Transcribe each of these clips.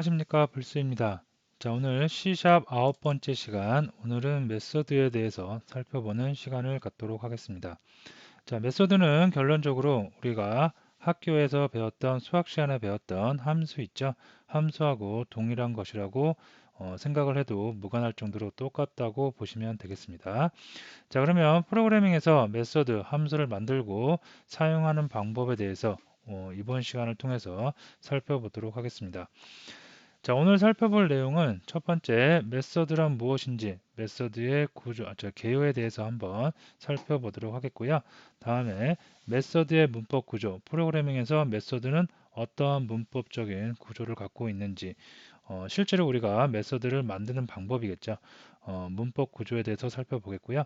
안녕하십니까 불스입니다. 자, 오늘 C샵 9번째 시간, 오늘은 메소드에 대해서 살펴보는 시간을 갖도록 하겠습니다. 자, 메소드는 결론적으로 우리가 학교에서 배웠던 수학 시간에 배웠던 함수 있죠? 함수하고 동일한 것이라고 생각을 해도 무관할 정도로 똑같다고 보시면 되겠습니다. 자, 그러면 프로그래밍에서 메소드, 함수를 만들고 사용하는 방법에 대해서 이번 시간을 통해서 살펴보도록 하겠습니다. 자, 오늘 살펴볼 내용은 첫 번째, 메서드란 무엇인지, 메서드의 구조, 개요에 대해서 한번 살펴보도록 하겠고요. 다음에 메서드의 문법 구조, 프로그래밍에서 메서드는 어떠한 문법적인 구조를 갖고 있는지, 실제로 우리가 메서드를 만드는 방법이겠죠. 문법 구조에 대해서 살펴보겠고요.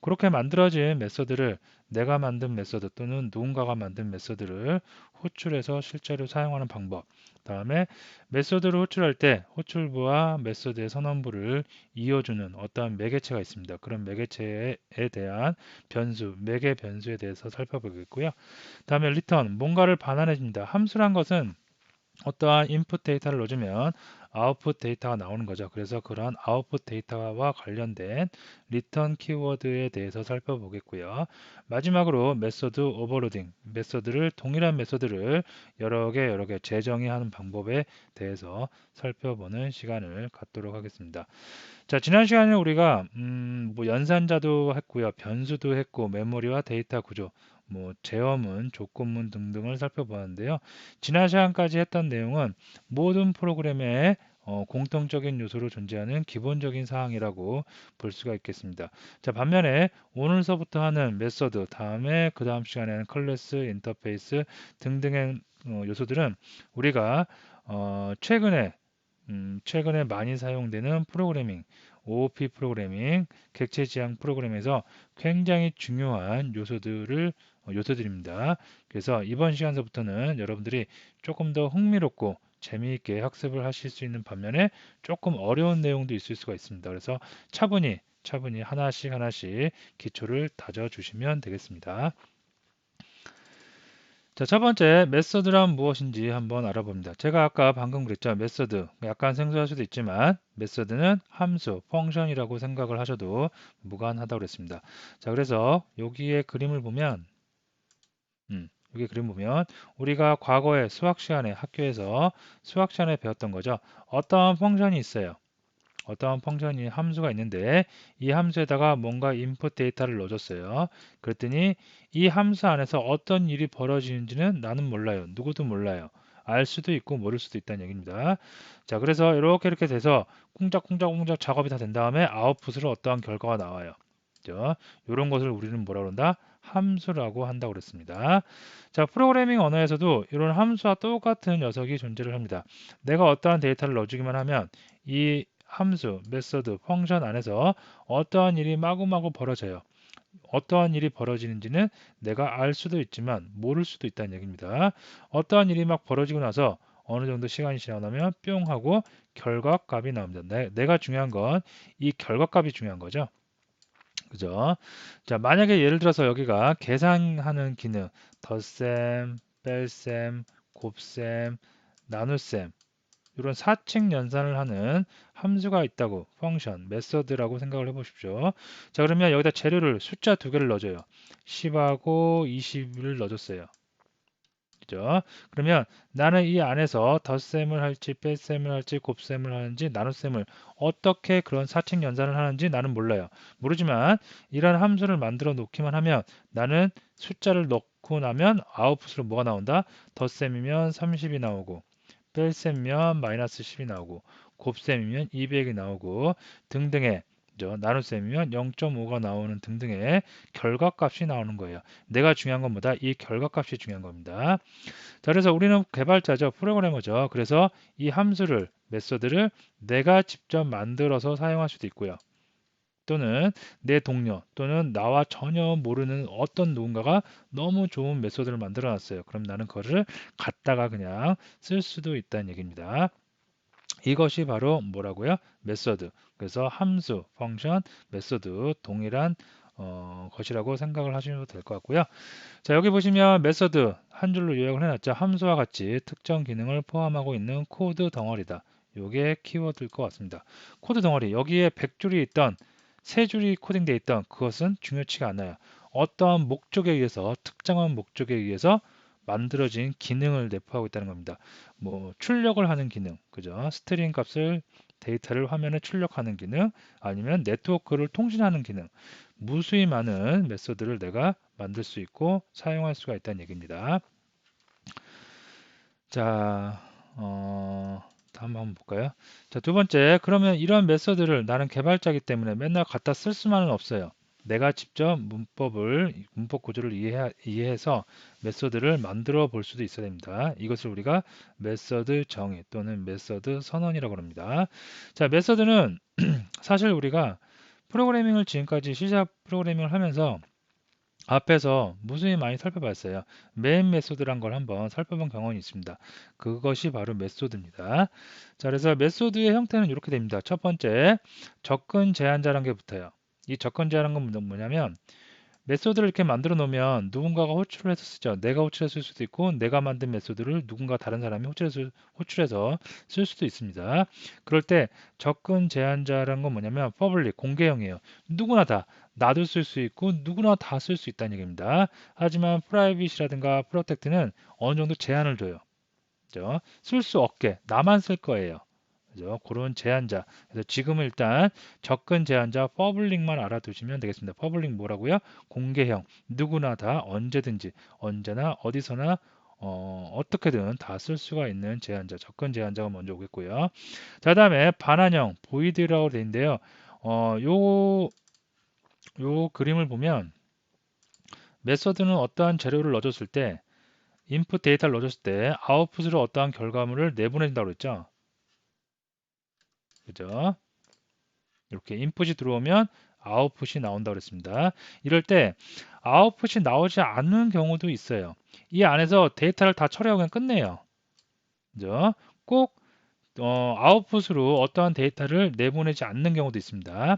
그렇게 만들어진 메서드를 내가 만든 메서드 또는 누군가가 만든 메서드를 호출해서 실제로 사용하는 방법, 다음에 메소드를 호출할 때 호출부와 메소드의 선언부를 이어주는 어떠한 매개체가 있습니다. 그런 매개체에 대한 변수, 매개 변수에 대해서 살펴보겠고요. 다음에 리턴, 뭔가를 반환해 줍니다. 함수란 것은 어떠한 인풋 데이터를 넣어주면 아웃풋 데이터가 나오는 거죠. 그래서 그러한 아웃풋 데이터와 관련된 리턴 키워드에 대해서 살펴보겠고요. 마지막으로 메소드 오버로딩, 메소드를 동일한 메소드를 여러 개 재정의하는 방법에 대해서 살펴보는 시간을 갖도록 하겠습니다. 자, 지난 시간에 우리가 뭐 연산자도 했고요, 변수도 했고, 메모리와 데이터 구조, 뭐 제어문, 조건문 등등을 살펴보았는데요. 지난 시간까지 했던 내용은 모든 프로그램에 공통적인 요소로 존재하는 기본적인 사항이라고 볼 수가 있겠습니다. 자, 반면에 오늘서부터 하는 메서드, 다음에 그 다음 시간에는 클래스, 인터페이스 등등의 요소들은 우리가 최근에 많이 사용되는 프로그래밍, OOP 프로그래밍, 객체 지향 프로그램에서 굉장히 중요한 요소들입니다. 그래서 이번 시간서부터는 여러분들이 조금 더 흥미롭고 재미있게 학습을 하실 수 있는 반면에 조금 어려운 내용도 있을 수가 있습니다. 그래서 차분히 하나씩 기초를 다져주시면 되겠습니다. 자, 첫 번째, 메서드란 무엇인지 한번 알아봅니다. 제가 아까 방금 그랬죠. 메서드. 약간 생소할 수도 있지만, 메서드는 함수, 펑션이라고 생각을 하셔도 무관하다고 그랬습니다. 자, 그래서 여기 그림 보면, 우리가 과거에 수학 시간에 학교에서 수학 시간에 배웠던 거죠. 어떠한 펑션이 있어요. 어떠한 펑션이 함수가 있는데 이 함수에다가 뭔가 인풋 데이터를 넣어줬어요. 그랬더니 이 함수 안에서 어떤 일이 벌어지는지는 나는 몰라요. 누구도 몰라요. 알 수도 있고 모를 수도 있다는 얘기입니다. 자, 그래서 이렇게 돼서 쿵짝쿵짝 작업이 다 된 다음에 아웃풋으로 어떠한 결과가 나와요. 그죠? 이런 것을 우리는 뭐라 그런다? 함수라고 한다고 그랬습니다. 자, 프로그래밍 언어에서도 이런 함수와 똑같은 녀석이 존재를 합니다. 내가 어떠한 데이터를 넣어주기만 하면 이 함수, 메서드, 펑션 안에서 어떠한 일이 마구마구 벌어져요. 어떠한 일이 벌어지는지는 내가 알 수도 있지만 모를 수도 있다는 얘기입니다. 어떠한 일이 막 벌어지고 나서 어느 정도 시간이 지나면 뿅 하고 결과값이 나옵니다. 내가 중요한 건 이 결과값이 중요한 거죠. 그죠? 자, 만약에 예를 들어서 여기가 계산하는 기능, 덧셈, 뺄셈, 곱셈, 나눗셈 이런 사칙 연산을 하는 함수가 있다고 펑션, 메서드라고 생각을 해보십시오. 자, 그러면 여기다 재료를 숫자 두 개를 넣어줘요. 10하고 20을 넣어줬어요. 그죠? 그러면 나는 이 안에서 덧셈을 할지 뺄셈을 할지 곱셈을 하는지 나눗셈을 어떻게 그런 사칙 연산을 하는지 나는 몰라요. 모르지만 이런 함수를 만들어 놓기만 하면 나는 숫자를 넣고 나면 아웃풋으로 뭐가 나온다? 덧셈이면 30이 나오고 뺄셈이면 마이너스 10이 나오고 곱셈이면 200이 나오고 등등의 나눗셈이면 0.5가 나오는 등등의 결과값이 나오는 거예요. 내가 중요한 것보다 이 결과값이 중요한 겁니다. 자, 그래서 우리는 개발자죠. 프로그래머죠. 그래서 이 함수를, 메서드를 내가 직접 만들어서 사용할 수도 있고요. 또는 내 동료 또는 나와 전혀 모르는 어떤 누군가가 너무 좋은 메소드를 만들어 놨어요. 그럼 나는 그거를 갖다가 그냥 쓸 수도 있다는 얘기입니다. 이것이 바로 뭐라고요? 메소드. 그래서 함수, 펑션, 메소드 동일한 것이라고 생각을 하시면 될 것 같고요. 자, 여기 보시면 메소드 한 줄로 요약을 해놨죠. 함수와 같이 특정 기능을 포함하고 있는 코드 덩어리다. 요게 키워드일 것 같습니다. 코드 덩어리 여기에 100줄이 있던 3줄이 코딩되어 있던 그것은 중요치가 않아요. 어떠한 목적에 의해서 특정한 목적에 의해서 만들어진 기능을 내포하고 있다는 겁니다. 뭐 출력을 하는 기능, 그죠? 스트링 값을 데이터를 화면에 출력하는 기능, 아니면 네트워크를 통신하는 기능, 무수히 많은 메소드를 내가 만들 수 있고 사용할 수가 있다는 얘기입니다. 자, 다음 한번 볼까요? 자, 두 번째, 그러면 이런 메소드를 나는 개발자이기 때문에 맨날 갖다 쓸 수만은 없어요. 내가 직접 문법 구조를 이해해서 메소드를 만들어 볼 수도 있어야 됩니다. 이것을 우리가 메소드 정의 또는 메소드 선언이라고 합니다. 자, 메소드는 사실 우리가 프로그래밍을 지금까지 C# 프로그래밍을 하면서 앞에서 무수히 많이 살펴봤어요. 메인 메소드란 걸 한번 살펴본 경험이 있습니다. 그것이 바로 메소드입니다. 자, 그래서 메소드의 형태는 이렇게 됩니다. 첫 번째, 접근 제한자라는 게 붙어요. 이 접근 제한은 건 뭐냐면 메소드를 이렇게 만들어 놓으면 누군가가 호출을 해서 쓰죠. 내가 호출해서 쓸 수도 있고 내가 만든 메소드를 누군가 다른 사람이 호출해서 쓸 수도 있습니다. 그럴 때 접근 제한자라는 건 뭐냐면 퍼블릭, 공개형이에요. 누구나 다 나도 쓸 수 있고 누구나 다 쓸 수 있다는 얘기입니다. 하지만 프라이빗이라든가 프로텍트는 어느 정도 제한을 줘요. 그죠? 쓸 수 없게 나만 쓸 거예요. 그죠? 그런 제한자. 그래서 지금은 일단 접근 제한자 퍼블릭만 알아두시면 되겠습니다. 퍼블릭 뭐라고요? 공개형. 누구나 다 언제든지 언제나 어디서나 어떻게든 다 쓸 수가 있는 제한자, 접근 제한자가 먼저 오겠고요. 자, 다음에 반환형 보이드라고 되어 있는데요. 요 그림을 보면 메서드는 어떠한 재료를 넣어줬을 때 인풋 데이터를 넣어줬을 때 아웃풋으로 어떠한 결과물을 내보낸다고 그랬죠. 그죠? 이렇게 인풋이 들어오면 아웃풋이 나온다고 그랬습니다. 이럴 때 아웃풋이 나오지 않는 경우도 있어요. 이 안에서 데이터를 다 처리하고 그냥 끝내요. 그죠? 꼭 아웃풋으로 어떠한 데이터를 내보내지 않는 경우도 있습니다.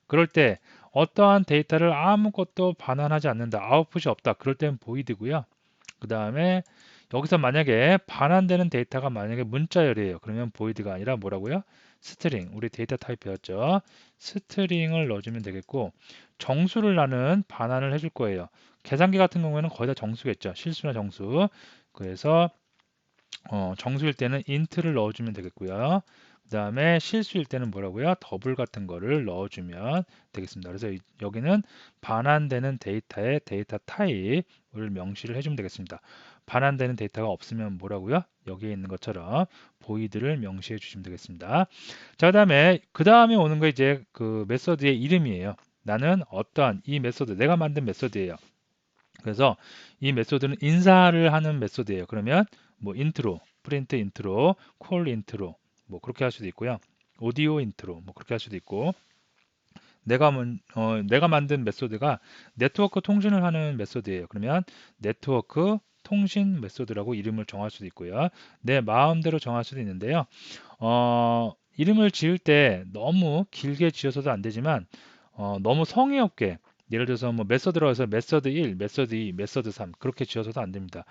그럴 때 어떠한 데이터를 아무것도 반환하지 않는다. 아웃풋이 없다. 그럴 때는 보이드고요. 그 다음에 여기서 만약에 반환되는 데이터가 만약에 문자열이에요. 그러면 보이드가 아니라 뭐라고요? 스트링. 우리 데이터 타입 배웠죠? 스트링을 넣어주면 되겠고 정수를 나는 반환을 해줄 거예요. 계산기 같은 경우에는 거의 다 정수겠죠. 실수나 정수. 그래서 정수일 때는 int를 넣어주면 되겠고요. 그 다음에 실수일 때는 뭐라고요? 더블 같은 거를 넣어주면 되겠습니다. 그래서 여기는 반환되는 데이터의 데이터 타입을 명시를 해주면 되겠습니다. 반환되는 데이터가 없으면 뭐라고요? 여기에 있는 것처럼 void를 명시해 주시면 되겠습니다. 자, 그 다음에 오는 거 이제 그 메서드의 이름이에요. 나는 어떠한 이 메서드, 내가 만든 메서드예요. 그래서 이 메소드는 인사를 하는 메소드예요. 그러면 뭐 인트로, 프린트 인트로, 콜 인트로 뭐 그렇게 할 수도 있고요. 오디오 인트로 뭐 그렇게 할 수도 있고 내가 만든 메소드가 네트워크 통신을 하는 메소드예요. 그러면 네트워크 통신 메소드라고 이름을 정할 수도 있고요. 내 마음대로 정할 수도 있는데요. 이름을 지을 때 너무 길게 지어서도 안 되지만 너무 성의 없게 예를 들어서 뭐 메서드라고 해서 메서드 1, 메서드 2, 메서드 3 그렇게 지어서도 안 됩니다.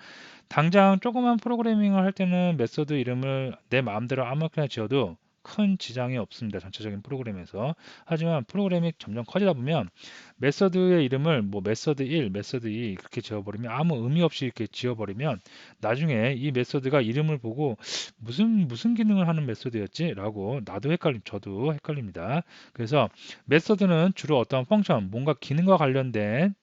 당장 조그만 프로그래밍을 할 때는 메서드 이름을 내 마음대로 아무렇게나 지어도 큰 지장이 없습니다. 전체적인 프로그램에서. 하지만 프로그램이 점점 커지다 보면 메서드의 이름을 뭐 메서드 1, 메서드 2 그렇게 지어버리면 아무 의미 없이 이렇게 지어버리면 나중에 이 메서드가 이름을 보고 무슨 기능을 하는 메서드였지? 라고 저도 헷갈립니다. 그래서 메서드는 주로 어떤 펑션, 뭔가 기능과 관련된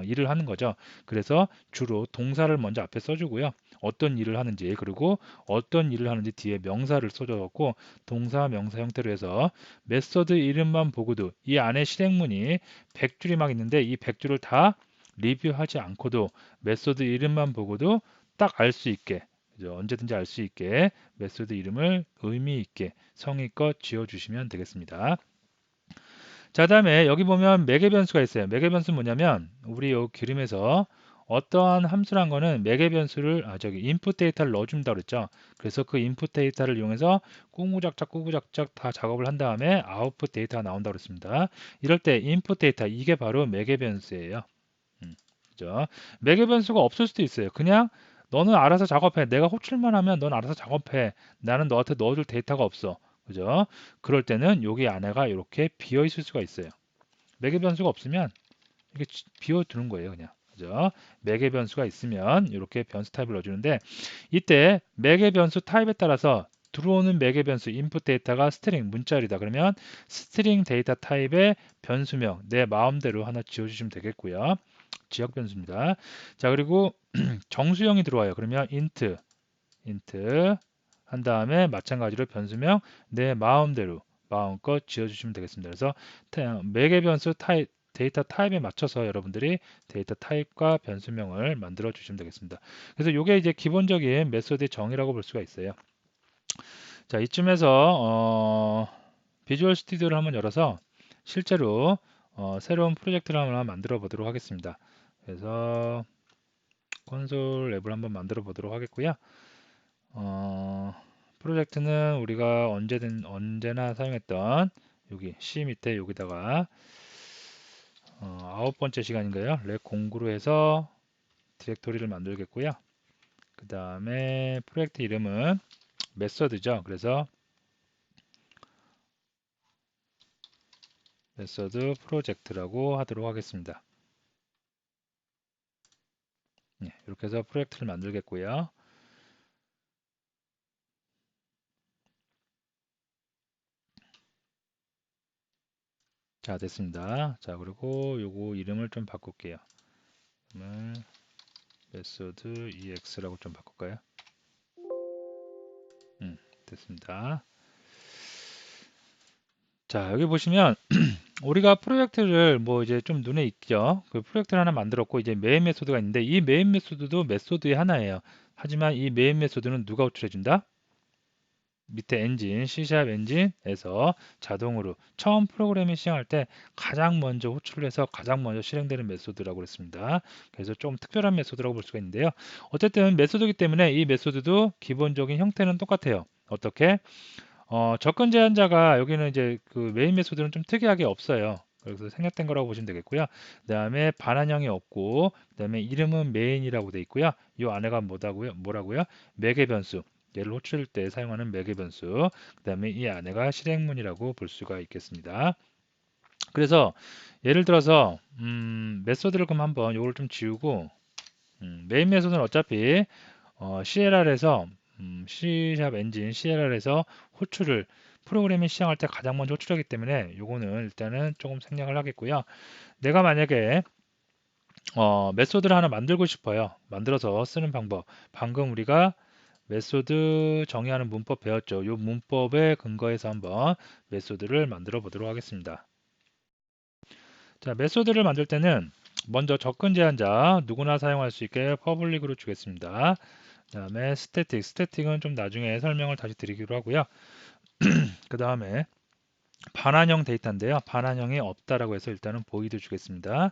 일을 하는 거죠. 그래서 주로 동사를 먼저 앞에 써주고요. 어떤 일을 하는지 그리고 어떤 일을 하는지 뒤에 명사를 써줘갖고 동사 명사 형태로 해서 메서드 이름만 보고도 이 안에 실행문이 100줄이 막 있는데 이 100줄을 다 리뷰하지 않고도 메서드 이름만 보고도 딱 알 수 있게 그죠? 언제든지 알 수 있게 메서드 이름을 의미 있게 성의껏 지어주시면 되겠습니다. 자, 다음에 여기 보면 매개 변수가 있어요. 매개 변수는 뭐냐면 우리 요 그림에서 어떠한 함수란 거는 매개 변수를 인풋 데이터를 넣어준다 그랬죠. 그래서 그 인풋 데이터를 이용해서 꾸무작작 다 작업을 한 다음에 아웃풋 데이터가 나온다 그랬습니다. 이럴 때 인풋 데이터 이게 바로 매개 변수예요. 그죠? 매개 변수가 없을 수도 있어요. 그냥 너는 알아서 작업해. 내가 호출만 하면 넌 알아서 작업해. 나는 너한테 넣어줄 데이터가 없어. 그죠? 그럴 때는 여기 안에가 이렇게 비어 있을 수가 있어요. 매개 변수가 없으면 이렇게 비워 두는 거예요, 그냥. 그죠? 매개 변수가 있으면 이렇게 변수 타입을 넣어주는데 이때 매개 변수 타입에 따라서 들어오는 매개 변수 인풋 데이터가 스트링 문자열이다. 그러면 스트링 데이터 타입의 변수명 내 마음대로 하나 지어주시면 되겠고요. 지역 변수입니다. 자, 그리고 정수형이 들어와요. 그러면 int 한 다음에 마찬가지로 변수명 내 마음대로 마음껏 지어주시면 되겠습니다. 그래서 매개 변수 타입 데이터 타입에 맞춰서 여러분들이 데이터 타입과 변수명을 만들어 주시면 되겠습니다. 그래서 이게 이제 기본적인 메소드의 정의라고 볼 수가 있어요. 자, 이쯤에서 비주얼 스튜디오를 한번 열어서 실제로 새로운 프로젝트를 한번 만들어 보도록 하겠습니다. 그래서 콘솔 앱을 한번 만들어 보도록 하겠고요. 프로젝트는 우리가 언제나 사용했던 여기 C 밑에 여기다가 9번째 시간인가요? 렉 공구로 해서 디렉토리를 만들겠고요. 그 다음에 프로젝트 이름은 메서드죠. 그래서 메서드 프로젝트라고 하도록 하겠습니다. 네, 이렇게 해서 프로젝트를 만들겠고요. 자, 됐습니다. 자, 그리고 요거 이름을 좀 바꿀게요. 이름을 메소드 ex라고 좀 바꿀까요? 됐습니다. 자, 여기 보시면 우리가 프로젝트를 뭐 이제 좀 눈에 익죠. 그 프로젝트를 하나 만들었고 이제 메인 메소드가 있는데 이 메인 메소드도 메소드의 하나예요. 하지만 이 메인 메소드는 누가 호출해 준다? 밑에 엔진, C# 엔진에서 자동으로 처음 프로그램이 시행할 때 가장 먼저 호출을 해서 가장 먼저 실행되는 메소드라고 그랬습니다. 그래서 좀 특별한 메소드라고 볼 수가 있는데요. 어쨌든 메소드이기 때문에 이 메소드도 기본적인 형태는 똑같아요. 어떻게? 접근 제한자가 여기는 이제 그 메인 메소드는 좀 특이하게 없어요. 그래서 생략된 거라고 보시면 되겠고요. 그 다음에 반환형이 없고, 그 다음에 이름은 메인이라고 돼 있고요. 이 안에가 뭐라고요? 매개 변수. 얘를 호출할 때 사용하는 매개 변수. 그 다음에 이 안에가 실행문이라고 볼 수가 있겠습니다. 그래서 예를 들어서 메소드를 그럼 한번 이걸 좀 지우고 메인 메소드는 어차피 CLR에서 C# 엔진 CLR에서 호출을 프로그램이 시행할 때 가장 먼저 호출하기 때문에 요거는 일단은 조금 생략을 하겠고요. 내가 만약에 메소드를 하나 만들고 싶어요. 만들어서 쓰는 방법. 방금 우리가 메소드 정의하는 문법 배웠죠. 이 문법에 근거해서 한번 메소드를 만들어 보도록 하겠습니다. 자, 메소드를 만들 때는 먼저 접근 제한자 누구나 사용할 수 있게 퍼블릭으로 주겠습니다. 그 다음에 스태틱은 좀 나중에 설명을 다시 드리기로 하고요. 그 다음에 반환형 데이터인데요. 반환형이 없다라고 해서 일단은 보이드 주겠습니다.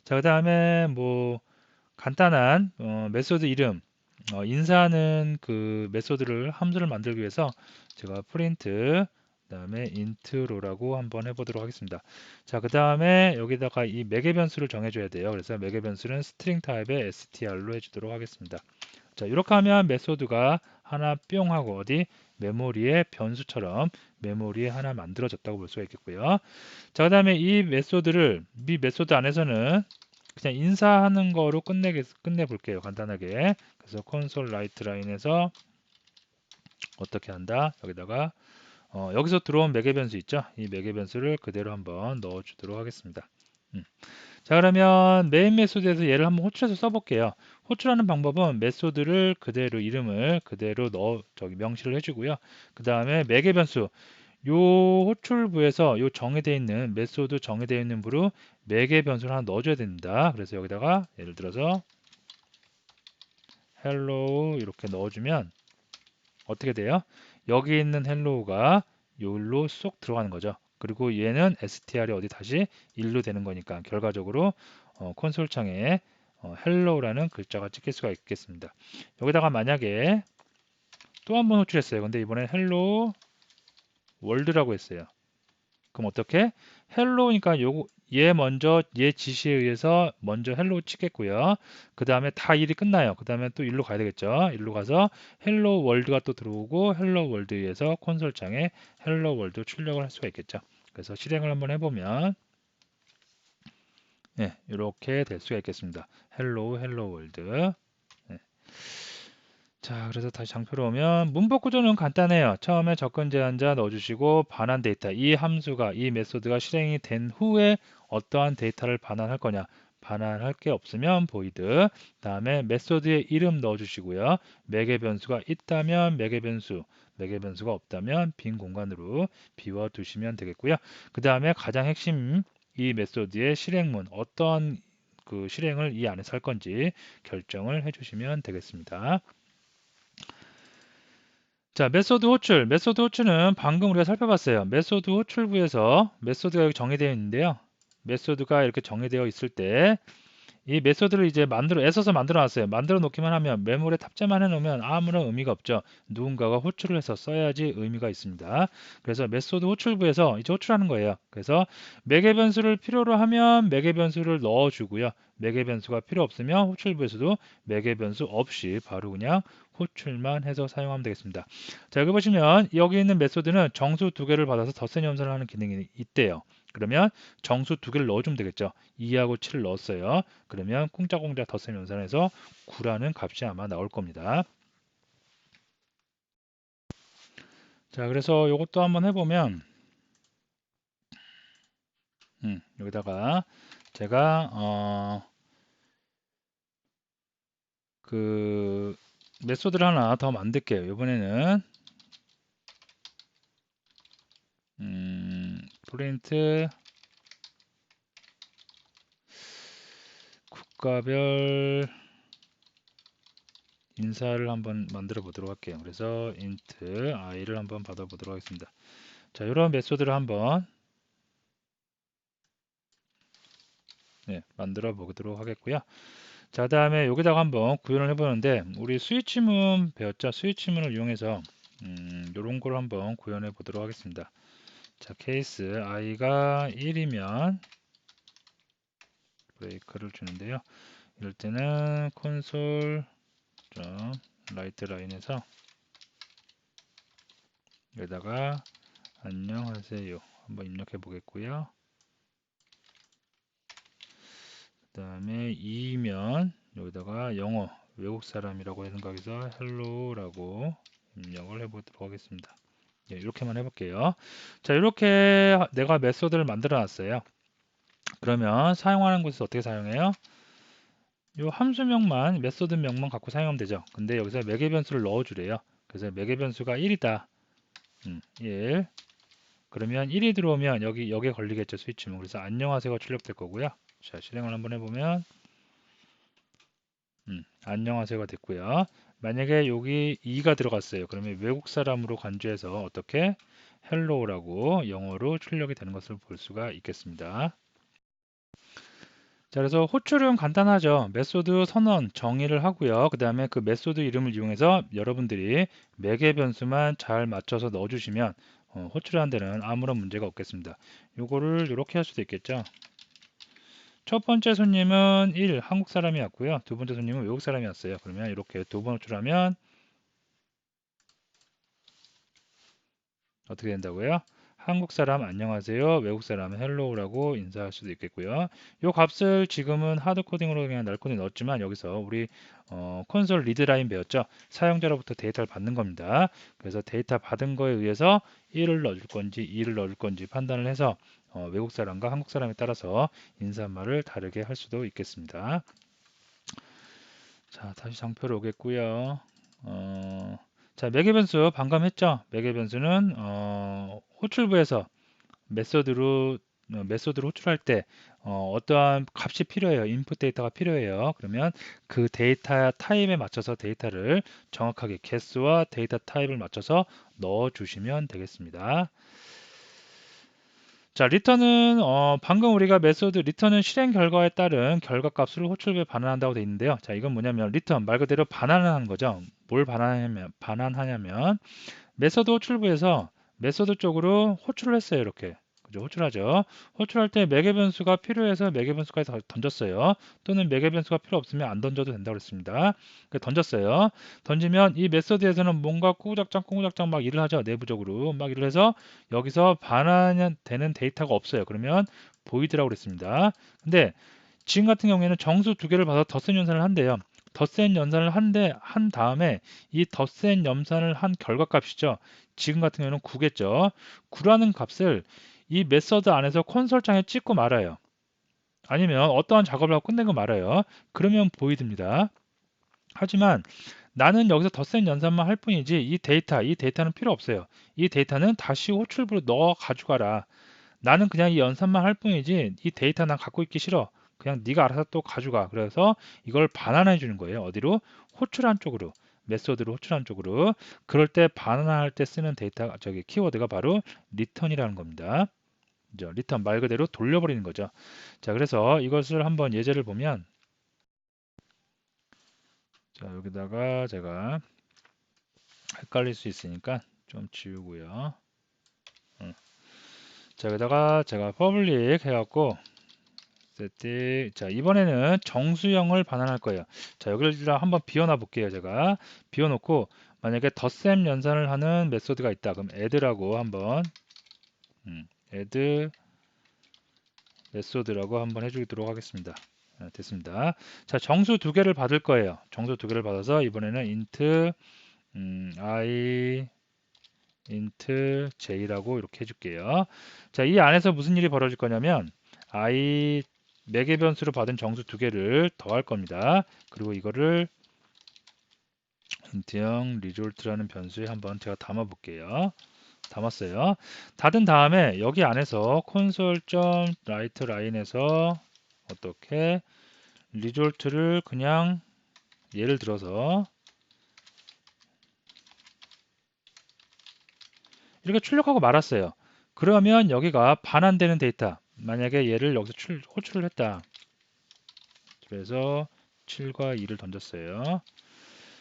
자, 그 다음에 뭐 간단한 메소드 이름 인사하는 그 메소드를 함수를 만들기 위해서 제가 프린트 그다음에 인트로라고 한번 해보도록 하겠습니다. 자, 그 다음에 여기다가 이 매개 변수를 정해줘야 돼요. 그래서 매개 변수는 스트링 타입의 str로 해주도록 하겠습니다. 자, 이렇게 하면 메소드가 하나 뿅 하고 어디 메모리에 변수처럼 메모리에 하나 만들어졌다고 볼 수가 있겠고요. 자, 그 다음에 이 메소드 안에서는 그냥 인사하는 거로 끝내 볼게요. 간단하게. 그래서 콘솔 라이트 라인에서 어떻게 한다? 여기다가 여기서 들어온 매개 변수 있죠? 이 매개 변수를 그대로 한번 넣어 주도록 하겠습니다. 자, 그러면 메인 메소드에서 얘를 한번 호출해서 써볼게요. 호출하는 방법은 메소드를 그대로 이름을 그대로 명시를 해주고요. 그 다음에 매개 변수 요 호출부에서 요 정의되어 있는 메소드 정의되어 있는 부로 매개 변수를 하나 넣어줘야 됩니다. 그래서 여기다가 예를 들어서 hello 이렇게 넣어주면 어떻게 돼요? 여기 있는 hello가 여기로 쏙 들어가는 거죠. 그리고 얘는 str이 어디 다시 1로 되는 거니까 결과적으로 콘솔 창에 hello라는 글자가 찍힐 수가 있겠습니다. 여기다가 만약에 또 한 번 호출했어요. 근데 이번에 hello world라고 했어요. 그럼 어떻게? hello니까 요거 얘 지시에 의해서 먼저 헬로 치겠고요. 그 다음에 다 일이 끝나요. 그 다음에 또 일로 가야 되겠죠. 일로 가서 헬로 월드가 또 들어오고 헬로 월드에 의해서 콘솔 창에 헬로 월드 출력을 할 수가 있겠죠. 그래서 실행을 한번 해보면 네, 이렇게 될 수가 있겠습니다. 헬로 월드. 네. 자, 그래서 다시 장표로 오면 문법 구조는 간단해요. 처음에 접근 제한자 넣어주시고 반환 데이터, 이 함수가 이 메소드가 실행이 된 후에 어떠한 데이터를 반환할 거냐, 반환할 게 없으면 보이드. 다음에 메소드의 이름 넣어주시고요. 매개 변수가 있다면 매개 변수, 매개 변수가 없다면 빈 공간으로 비워두시면 되겠고요. 그 다음에 가장 핵심, 이 메소드의 실행문, 어떠한 그 실행을 이 안에서 할 건지 결정을 해주시면 되겠습니다. 자, 메소드 호출. 메소드 호출은 방금 우리가 살펴봤어요. 메소드 호출부에서 메소드가 여기 정의되어 있는데요. 메소드가 이렇게 정의되어 있을 때 이 메소드를 이제 애써서 만들어 놨어요. 만들어 놓기만 하면 메모리에 탑재만 해 놓으면 아무런 의미가 없죠. 누군가가 호출을 해서 써야지 의미가 있습니다. 그래서 메소드 호출부에서 이제 호출하는 거예요. 그래서 매개 변수를 필요로 하면 매개 변수를 넣어 주고요. 매개 변수가 필요 없으면 호출부에서도 매개 변수 없이 바로 그냥 호출만 해서 사용하면 되겠습니다. 자, 여기 보시면 여기 있는 메소드는 정수 두 개를 받아서 덧셈 염산을 하는 기능이 있대요. 그러면 정수 두 개를 넣어주면 되겠죠. 2하고 7을 넣었어요. 그러면 쿵짝쿵짝 덧셈 연산해서 9라는 값이 아마 나올 겁니다. 자, 그래서 이것도 한번 해보면 여기다가 제가 그 메소드를 하나 더 만들게요. 이번에는 프린트 국가별 인사를 한번 만들어 보도록 할게요. 그래서 int i를 한번 받아 보도록 하겠습니다. 자, 이런 메소드를 한번 만들어 보도록 하겠고요. 자, 다음에 여기다가 한번 구현을 해보는데 우리 스위치문 배웠죠? 스위치문을 이용해서 이런 걸 한번 구현해 보도록 하겠습니다. 자, 케이스 i가 1이면 브레이크를 주는데요. 이럴 때는 콘솔 라이트 라인에서 여기다가 안녕하세요 한번 입력해 보겠고요. 그 다음에 2면 여기다가 영어 외국 사람이라고 생각해서 hello라고 입력을 해 보도록 하겠습니다. 이렇게만 해볼게요. 자, 이렇게 내가 메소드를 만들어 놨어요. 그러면 사용하는 곳에서 어떻게 사용해요? 이 함수명만 메소드명만 갖고 사용하면 되죠. 근데 여기서 매개 변수를 넣어 주래요. 그래서 매개 변수가 1이다. 1. 그러면 1이 들어오면 여기에 걸리겠죠. 스위치문. 그래서 안녕하세요가 출력될 거고요. 자, 실행을 한번 해보면 안녕하세요가 됐고요. 만약에 여기 2가 들어갔어요. 그러면 외국 사람으로 간주해서 어떻게 헬로우라고 영어로 출력이 되는 것을 볼 수가 있겠습니다. 자, 그래서 호출은 간단하죠. 메소드 선언 정의를 하고요. 그 다음에 그 메소드 이름을 이용해서 여러분들이 매개 변수만 잘 맞춰서 넣어주시면 호출하는 데는 아무런 문제가 없겠습니다. 요거를 이렇게 할 수도 있겠죠. 첫 번째 손님은 1, 한국 사람이 왔고요. 두 번째 손님은 외국 사람이 왔어요. 그러면 이렇게 두 번 호출하면 어떻게 된다고요? 한국 사람 안녕하세요. 외국 사람은 헬로우라고 인사할 수도 있겠고요. 이 값을 지금은 하드 코딩으로 그냥 날코딩 넣었지만 여기서 우리 콘솔 리드라인 배웠죠? 사용자로부터 데이터를 받는 겁니다. 그래서 데이터 받은 거에 의해서 1을 넣어줄 건지 2를 넣어줄 건지 판단을 해서 외국 사람과 한국 사람에 따라서 인사말을 다르게 할 수도 있겠습니다. 자, 다시 장표로 오겠고요. 자, 매개 변수 방금 했죠? 매개 변수는 호출부에서 메소드로 호출할 때 어떠한 값이 필요해요. 인풋 데이터가 필요해요. 그러면 그 데이터 타입에 맞춰서 데이터를 정확하게 개수와 데이터 타입을 맞춰서 넣어 주시면 되겠습니다. 자, 리턴은 방금 우리가 메소드 리턴은 실행 결과에 따른 결과 값을 호출부에 반환한다고 되어 있는데요. 자, 이건 뭐냐면 리턴 말 그대로 반환을 하는 거죠. 뭘 반환하냐면 메소드 호출부에서 메소드 쪽으로 호출을 했어요. 이렇게. 그죠? 호출하죠. 호출할 때 매개 변수가 필요해서 매개 변수까지 던졌어요. 또는 매개 변수가 필요 없으면 안 던져도 된다고 그랬습니다. 던졌어요. 던지면 이 메소드에서는 뭔가 꾸구작장 막 일을 하죠. 내부적으로 막 일을 해서 여기서 반환되는 데이터가 없어요. 그러면 보이드라고 그랬습니다. 근데 지금 같은 경우에는 정수 두 개를 받아 덧셈 연산을 한대요. 덧셈 연산을 한 다음에 이 덧셈 연산을 한 결과값이죠. 지금 같은 경우에는 9겠죠. 9라는 값을 이 메서드 안에서 콘솔장에 찍고 말아요. 아니면 어떠한 작업을 하고 끝내고 말아요. 그러면 보이드입니다. 하지만 나는 여기서 덧셈 연산만 할 뿐이지 이 데이터는 필요 없어요. 이 데이터는 다시 호출부로 넣어 가져가라. 나는 그냥 이 연산만 할 뿐이지 이 데이터 난 갖고 있기 싫어. 그냥 네가 알아서 또 가져가. 그래서 이걸 반환해 주는 거예요. 어디로? 호출한 쪽으로. 메소드로 호출한 쪽으로. 그럴 때 반환할 때 쓰는 데이터 저기 키워드가 바로 return이라는 겁니다. 그죠? return 말 그대로 돌려버리는 거죠. 자, 그래서 이것을 한번 예제를 보면 자, 여기다가 제가 헷갈릴 수 있으니까 좀 지우고요. 자, 여기다가 제가 public 해갖고 세팅. 자, 이번에는 정수형을 반환할 거예요. 자, 여기를 한번 비워놔 볼게요. 제가 비워놓고 만약에 덧셈 연산을 하는 메소드가 있다. 그럼 add라고 한번 add 메소드라고 한번 해주도록 하겠습니다. 됐습니다. 자, 정수 두 개를 받을 거예요. 정수 두 개를 받아서 이번에는 int I int j라고 이렇게 해줄게요. 자, 이 안에서 무슨 일이 벌어질 거냐면 I 매개 변수로 받은 정수 두 개를 더할 겁니다. 그리고 이거를 int형 result라는 변수에 한번 제가 담아 볼게요. 담았어요. 닫은 다음에 여기 안에서 console.write line에서 어떻게 result를 그냥 예를 들어서 이렇게 출력하고 말았어요. 그러면 여기가 반환되는 데이터 만약에 얘를 여기서 호출을 했다. 그래서 7과 2를 던졌어요.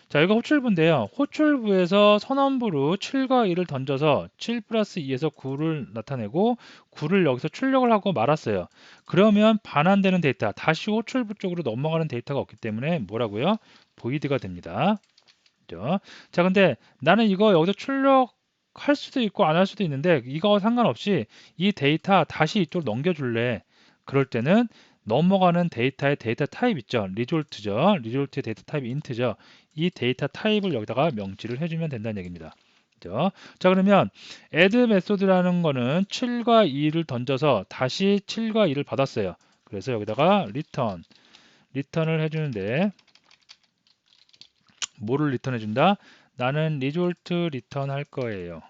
자, 이거 호출부인데요. 호출부에서 선언부로 7과 2를 던져서 7 플러스 2에서 9를 나타내고 9를 여기서 출력을 하고 말았어요. 그러면 반환되는 데이터, 다시 호출부 쪽으로 넘어가는 데이터가 없기 때문에 뭐라고요? 보이드가 됩니다. 그죠? 자, 근데 나는 이거 여기서 출력할 수도 있고 안 할 수도 있는데 이거 상관없이 이 데이터 다시 이쪽으로 넘겨줄래. 그럴 때는 넘어가는 데이터의 데이터 타입 있죠. 리졸트죠. 리졸트의 데이터 타입이 int죠. 이 데이터 타입을 여기다가 명시를 해주면 된다는 얘기입니다. 그죠? 자, 그러면 add 메소드라는 거는 7과 2를 던져서 다시 7과 2를 받았어요. 그래서 여기다가 return을 해주는데 뭐를 리턴해 준다? 나는 리졸트 리턴 할 거예요.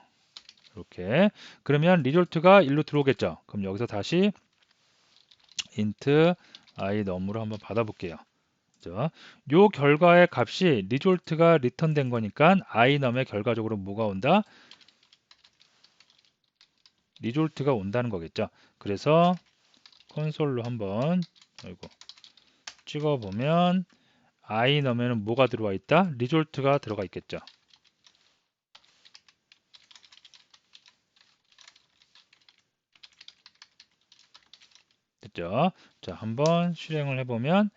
이렇게. 그러면 리졸트가 1로 들어오겠죠. 그럼 여기서 다시 int I num으로 한번 받아볼게요. 그죠? 요 결과의 값이 리졸트가 리턴된 거니까 I num에 결과적으로 뭐가 온다? 리졸트가 온다는 거겠죠. 그래서 콘솔로 한번 찍어보면 I num에는 뭐가 들어와 있다? 리졸트가 들어가 있겠죠. 됐죠? 자, 한번 실행을 해보면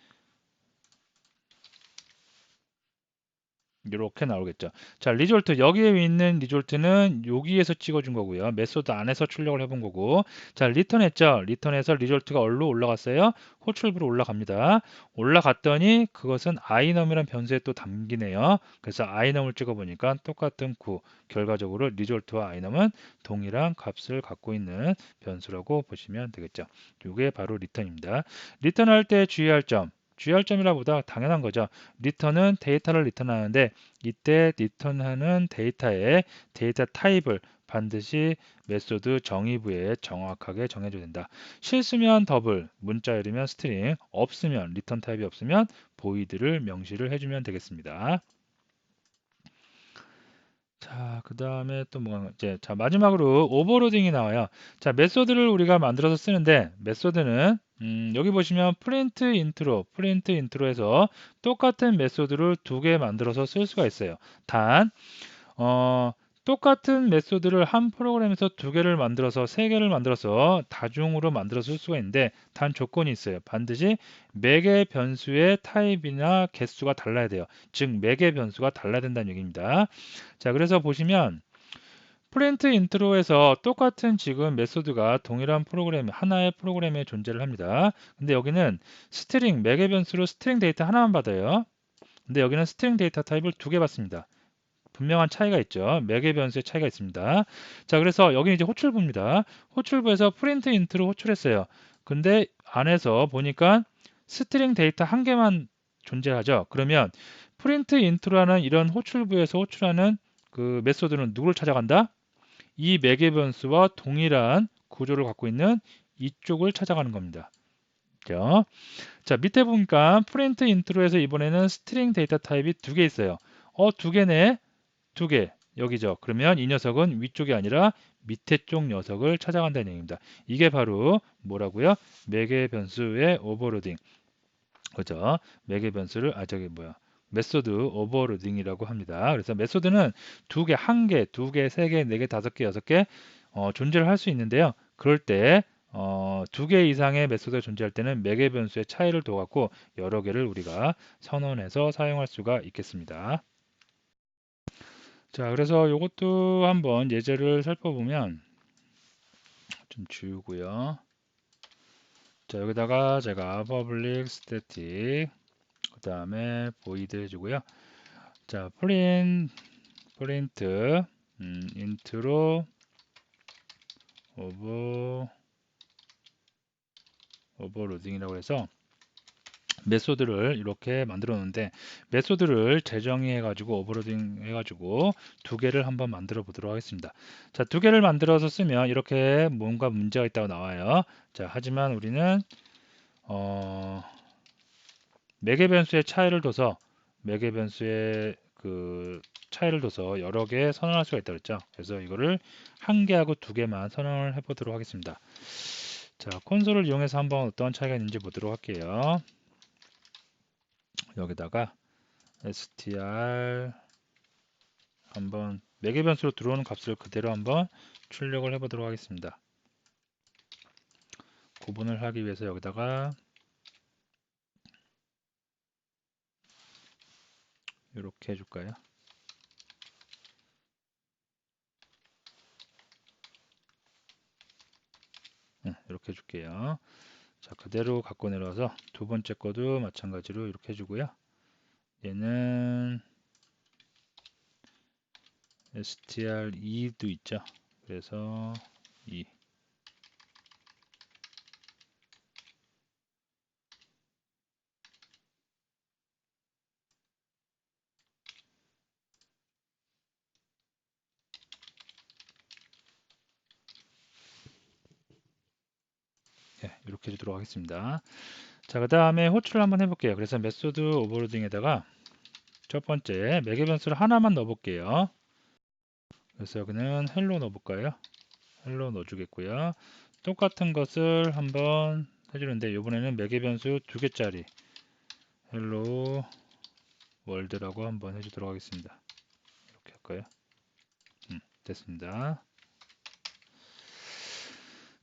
이렇게 나오겠죠. 자, 리졸트 여기에 있는 리졸트는 여기에서 찍어준 거고요. 메소드 안에서 출력을 해본 거고. 자, 리턴했죠. 리턴해서 리졸트가 어디로 올라갔어요? 호출부로 올라갑니다. 올라갔더니 그것은 iNum이라는 변수에 또 담기네요. 그래서 iNum을 찍어보니까 똑같은 9. 결과적으로 리졸트와 iNum은 동일한 값을 갖고 있는 변수라고 보시면 되겠죠. 이게 바로 리턴입니다. 리턴할 때 주의할 점. 주의할 점이라보다 당연한 거죠. 리턴은 데이터를 리턴하는데 이때 리턴하는 데이터의 데이터 타입을 반드시 메소드 정의부에 정확하게 정해줘야 된다. 실수면 더블, 문자열이면 스트링, 없으면 리턴 타입이 없으면 보이드를 명시를 해주면 되겠습니다. 자, 그 다음에 또 뭐가 이제 자 마지막으로 오버로딩이 나와요. 자, 메소드를 우리가 만들어서 쓰는데 메소드는 여기 보시면 프린트 인트로에서 똑같은 메소드를 두 개 만들어서 쓸 수가 있어요. 단 똑같은 메소드를 한 프로그램에서 두 개를 만들어서 세 개를 만들어서 다중으로 만들어서 쓸 수가 있는데 단 조건이 있어요. 반드시 매개 변수의 타입이나 개수가 달라야 돼요. 즉 매개 변수가 달라야 된다는 얘기입니다. 자, 그래서 보시면 프린트 인트로에서 똑같은 지금 메소드가 동일한 프로그램, 하나의 프로그램에 존재를 합니다. 근데 여기는 스트링, 매개 변수로 스트링 데이터 하나만 받아요. 근데 여기는 스트링 데이터 타입을 두 개 받습니다. 분명한 차이가 있죠. 매개 변수의 차이가 있습니다. 자, 그래서 여기는 이제 호출부입니다. 호출부에서 프린트 인트로 호출했어요. 근데 안에서 보니까 스트링 데이터 한 개만 존재하죠. 그러면 프린트 인트로라는 이런 호출부에서 호출하는 그 메소드는 누구를 찾아간다? 이 매개 변수와 동일한 구조를 갖고 있는 이쪽을 찾아가는 겁니다. 그죠? 자, 밑에 보니까 프린트 인트로에서 이번에는 스트링 데이터 타입이 두 개 있어요. 두 개네. 두 개. 여기죠. 그러면 이 녀석은 위쪽이 아니라 밑에 쪽 녀석을 찾아간다는 얘기입니다. 이게 바로 뭐라고요? 매개 변수의 오버로딩. 그죠? 매개 변수를 메소드 오버로딩이라고 합니다. 그래서 메소드는 두 개, 한 개, 두 개, 세 개, 네 개, 다섯 개, 여섯 개 존재를 할 수 있는데요. 그럴 때 두 개 이상의 메소드가 존재할 때는 매개 변수의 차이를 둬갖고 여러 개를 우리가 선언해서 사용할 수가 있겠습니다. 자, 그래서 이것도 한번 예제를 살펴보면 좀 지우고요. 자, 여기다가 제가 public static 그 다음에 void 해주고요. 자, 프린트 intro overloading이라고 해서 메소드를 이렇게 만들어 놓는데 메소드를 재정의해 가지고 오버로딩 해 가지고 두 개를 한번 만들어 보도록 하겠습니다. 자, 두 개를 만들어서 쓰면 이렇게 뭔가 문제가 있다고 나와요. 자, 하지만 우리는 매개 변수의 차이를 둬서 매개 변수의 그 차이를 둬서 여러 개 선언할 수가 있다고 했죠. 그래서 이거를 한 개하고 두 개만 선언을 해 보도록 하겠습니다. 자, 콘솔을 이용해서 한번 어떤 차이가 있는지 보도록 할게요. 여기다가 str 한번 매개 변수로 들어오는 값을 그대로 한번 출력을 해 보도록 하겠습니다. 구분을 하기 위해서 여기다가 이렇게 해줄까요? 이렇게 해줄게요. 자, 그대로 갖고 내려와서 두 번째 거도 마찬가지로 이렇게 해주고요. 얘는 str2도 있죠. 그래서 2. 이렇게 해주도록 하겠습니다. 자, 그 다음에 호출을 한번 해볼게요. 그래서 메소드 오버로딩에다가 첫 번째 매개 변수를 하나만 넣어볼게요. 그래서 여기는 헬로 넣어볼까요? 헬로 넣어주겠고요. 똑같은 것을 한번 해주는데 이번에는 매개 변수 두 개짜리 헬로 월드라고 한번 해주도록 하겠습니다. 이렇게 할까요? 됐습니다.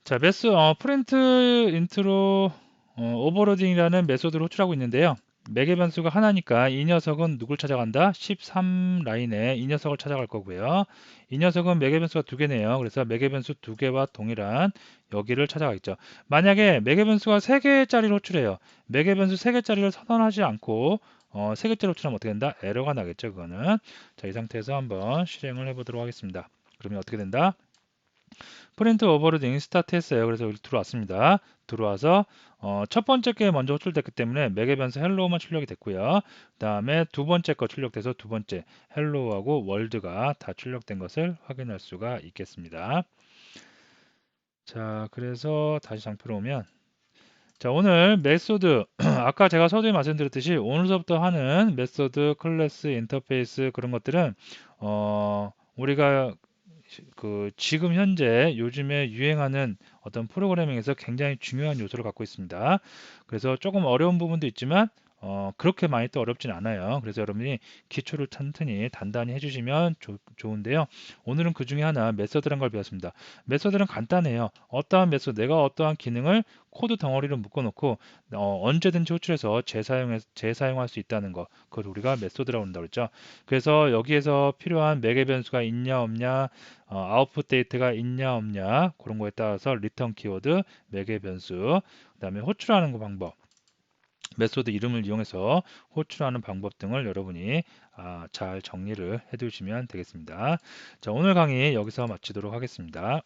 자, 프린트 인트로 오버로딩이라는 메소드를 호출하고 있는데요. 매개 변수가 하나니까 이 녀석은 누굴 찾아간다? 13 라인에 이 녀석을 찾아갈 거고요. 이 녀석은 매개 변수가 두 개네요. 그래서 매개 변수 두 개와 동일한 여기를 찾아가겠죠. 만약에 매개 변수가 세 개짜리를 호출해요. 매개 변수 세 개짜리를 선언하지 않고 세 개짜리 호출하면 어떻게 된다? 에러가 나겠죠. 그거는. 자, 이 상태에서 한번 실행을 해보도록 하겠습니다. 그러면 어떻게 된다? 프린트 오버로딩 스타트 했어요. 그래서 여기 들어왔습니다. 들어와서 첫 번째 게 먼저 호출됐기 때문에 매개 변수 헬로우만 출력이 됐고요. 그 다음에 두 번째 거 출력돼서 두 번째 헬로우하고 월드가 다 출력된 것을 확인할 수가 있겠습니다. 자, 그래서 다시 장표로 오면 자, 오늘 메소드 아까 제가 서두에 말씀드렸듯이 오늘서부터 하는 메소드, 클래스, 인터페이스 그런 것들은 우리가 지금 현재 요즘에 유행하는 어떤 프로그래밍에서 굉장히 중요한 요소를 갖고 있습니다. 그래서 조금 어려운 부분도 있지만 그렇게 많이 또 어렵진 않아요. 그래서 여러분이 기초를 튼튼히 단단히 해주시면 좋은데요. 오늘은 그 중에 하나 메서드란 걸 배웠습니다. 메서드는 간단해요. 어떠한 메서드, 내가 어떠한 기능을 코드 덩어리로 묶어놓고 언제든지 호출해서 재사용할 수 있다는 거, 그걸 우리가 메소드라고 한다고 그랬죠. 그래서 여기에서 필요한 매개 변수가 있냐 없냐, 아웃풋 데이터가 있냐 없냐, 그런 거에 따라서 리턴 키워드, 매개 변수, 그다음에 호출하는 거 방법, 메소드 이름을 이용해서 호출하는 방법 등을 여러분이 잘 정리를 해 두시면 되겠습니다. 자, 오늘 강의 여기서 마치도록 하겠습니다.